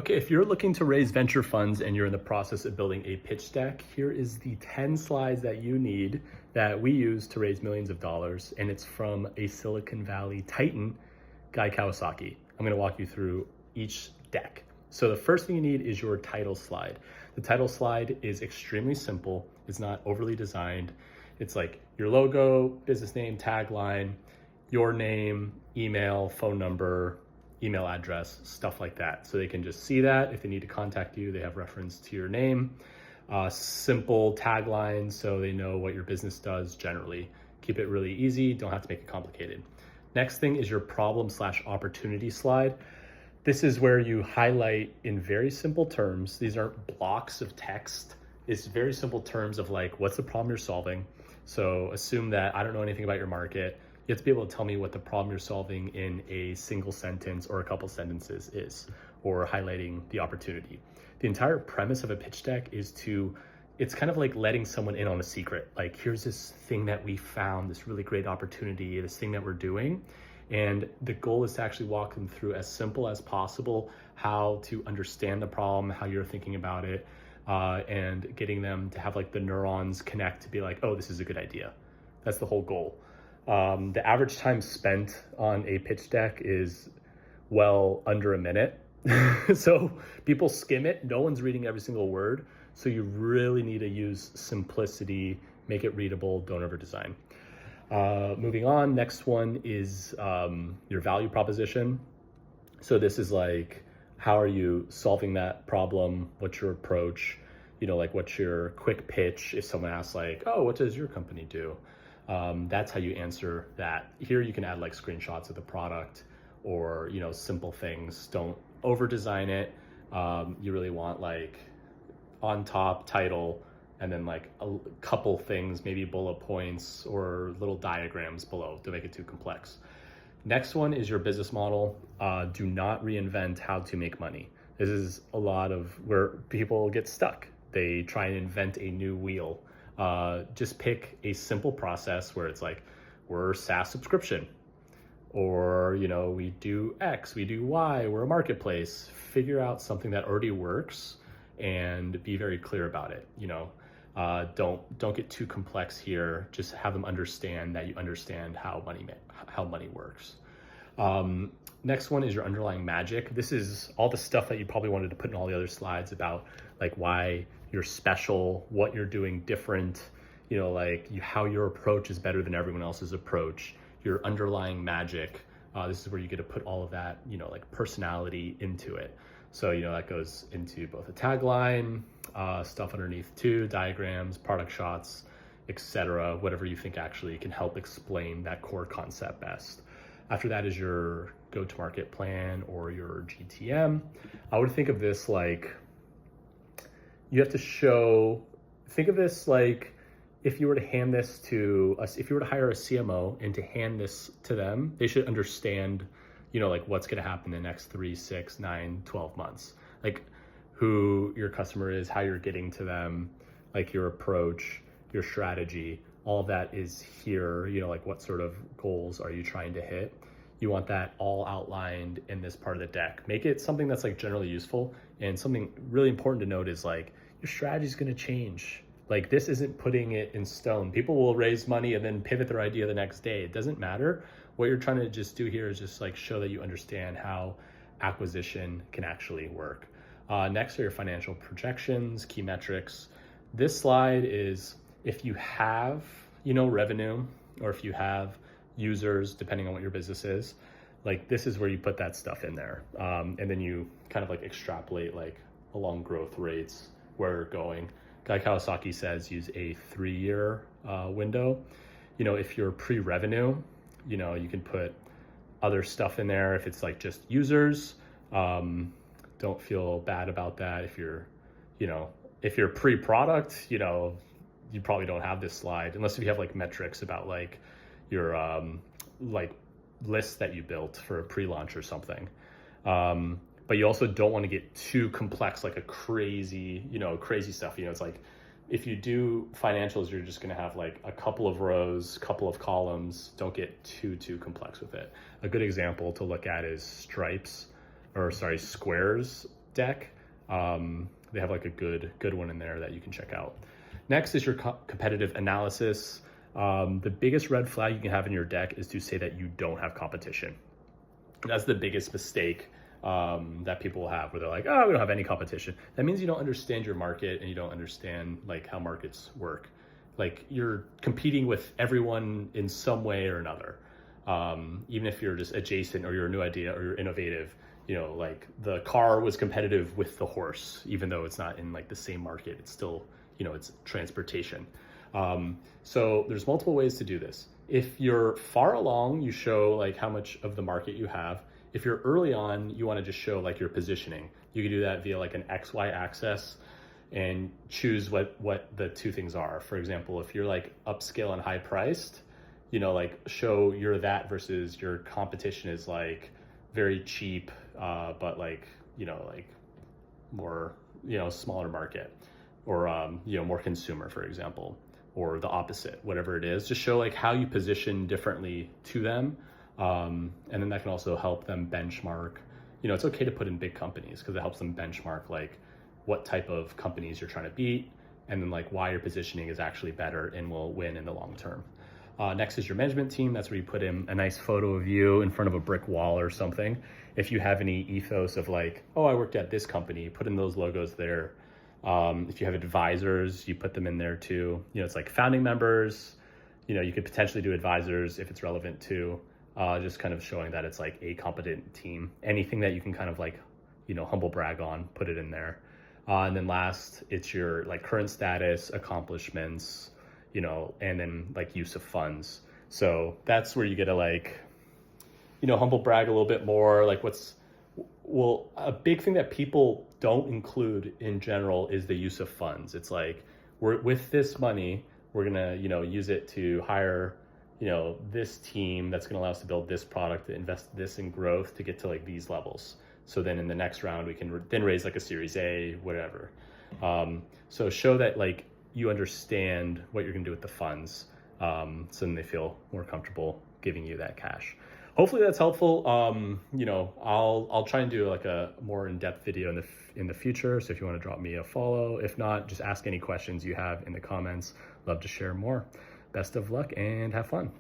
Okay, if you're looking to raise venture funds and you're in the process of building a pitch deck, here is the 10 slides that you need that we use to raise millions of dollars. And it's from a Silicon Valley titan, Guy Kawasaki. I'm gonna walk you through each deck. So the first thing you need is your title slide. The title slide is extremely simple. It's not overly designed. It's like your logo, business name, tagline, your name, email, phone number, email address, stuff like that. So they can just see that. If they need to contact you, they have reference to your name. Simple tagline so they know what your business does generally. Keep it really easy, don't have to make it complicated. Next thing is your problem/opportunity slide. This is where you highlight in very simple terms. These aren't blocks of text. It's very simple terms of like, what's the problem you're solving? So assume that I don't know anything about your market. You have to be able to tell me what the problem you're solving in a single sentence or a couple sentences is, or highlighting the opportunity. The entire premise of a pitch deck is it's kind of like letting someone in on a secret. Like, here's this thing that we found, this really great opportunity, this thing that we're doing. And the goal is to actually walk them through as simple as possible, how to understand the problem, how you're thinking about it, and getting them to have like the neurons connect to be like, oh, this is a good idea. That's the whole goal. The average time spent on a pitch deck is well under a minute. So people skim it. No one's reading every single word. So you really need to use simplicity, make it readable, don't over design. Moving on, next one is your value proposition. So this is like, how are you solving that problem? What's your approach? You know, like what's your quick pitch? If someone asks like, oh, what does your company do? That's how you answer that. Here you can add like screenshots of the product or, you know, simple things. Don't over design it. You really want like on top title and then like a couple things, maybe bullet points or little diagrams below to make it too complex. Next one is your business model. Do not reinvent how to make money. This is a lot of where people get stuck. They try and invent a new wheel. Just pick a simple process where it's like, we're SaaS subscription, or, you know, we do X, we do Y, we're a marketplace. Figure out something that already works and be very clear about it. You know, don't get too complex here. Just have them understand that you understand how money works. Next one is your underlying magic. This is all the stuff that you probably wanted to put in all the other slides about like why you're special, what you're doing different, you know, like how your approach is better than everyone else's approach, your underlying magic. This is where you get to put all of that, you know, like personality into it. So, you know, that goes into both a tagline, stuff underneath too, diagrams, product shots, etc. Whatever you think actually can help explain that core concept best. After that is your go-to-market plan or your GTM. I would think of this like, you have to think of this like if you were to hand this to us, if you were to hire a CMO and to hand this to them, they should understand, you know, like what's going to happen in the next 3, 6, 9, 12 months, like who your customer is, how you're getting to them, like your approach, your strategy, all of that is here, you know, like what sort of goals are you trying to hit? You want that all outlined in this part of the deck. Make it something that's like generally useful. And something really important to note is like your strategy is going to change. Like this isn't putting it in stone. People will raise money and then pivot their idea the next day. It doesn't matter. What you're trying to just do here is just like show that you understand how acquisition can actually work. Next are your financial projections, key metrics. This slide is if you have, you know, revenue, or if you have users, depending on what your business is, like this is where you put that stuff in there. And then you kind of like extrapolate like along growth rates, where you're going. Guy Kawasaki says use a 3-year window. You know, if you're pre-revenue, you know, you can put other stuff in there. If it's like just users, don't feel bad about that. If you're, you know, if you're pre-product, you know, you probably don't have this slide unless you have like metrics about like your like lists that you built for a pre-launch or something. But you also don't want to get too complex, like a crazy, you know, crazy stuff. You know, it's like if you do financials, you're just going to have like a couple of rows, couple of columns. Don't get too complex with it. A good example to look at is Square's deck. They have like a good one in there that you can check out. Next is your competitive analysis. The biggest red flag you can have in your deck is to say that you don't have competition. That's the biggest mistake that people have, where they're like, oh, we don't have any competition. That means you don't understand your market and you don't understand like how markets work. Like you're competing with everyone in some way or another. Even if you're just adjacent or you're a new idea or you're innovative, you know, like the car was competitive with the horse, even though it's not in like the same market, it's still, you know, it's transportation. So there's multiple ways to do this. If you're far along, you show like how much of the market you have. If you're early on, you want to just show like your positioning. You can do that via like an XY axis and choose what the two things are. For example, if you're like upscale and high priced, you know, like show you're that versus your competition is like very cheap, but like, you know, like more, you know, smaller market, or, you know, more consumer, for example, or the opposite, whatever it is. Just show like how you position differently to them. And then that can also help them benchmark. You know, it's okay to put in big companies because it helps them benchmark like what type of companies you're trying to beat, and then like why your positioning is actually better and will win in the long term. Next is your management team. That's where you put in a nice photo of you in front of a brick wall or something. If you have any ethos of like, oh, I worked at this company, put in those logos there. If you have advisors, you put them in there too. You know, it's like founding members. You know, you could potentially do advisors if it's relevant too. Just kind of showing that it's like a competent team. Anything that you can kind of like, you know, humble brag on, put it in there. And then last, it's your like current status, accomplishments, you know, and then like use of funds. So that's where you get to like, you know, humble brag a little bit more. Like well, a big thing that people don't include in general is the use of funds. It's like, with this money, we're gonna, you know, use it to hire, you know, this team that's gonna allow us to build this product, to invest this in growth to get to like these levels. So then in the next round, we can then raise like a Series A, whatever. So show that like you understand what you're gonna do with the funds, so then they feel more comfortable giving you that cash. Hopefully that's helpful. You know, I'll try and do like a more in-depth video in the future. So if you want to drop me a follow, if not, just ask any questions you have in the comments. Love to share more. Best of luck and have fun.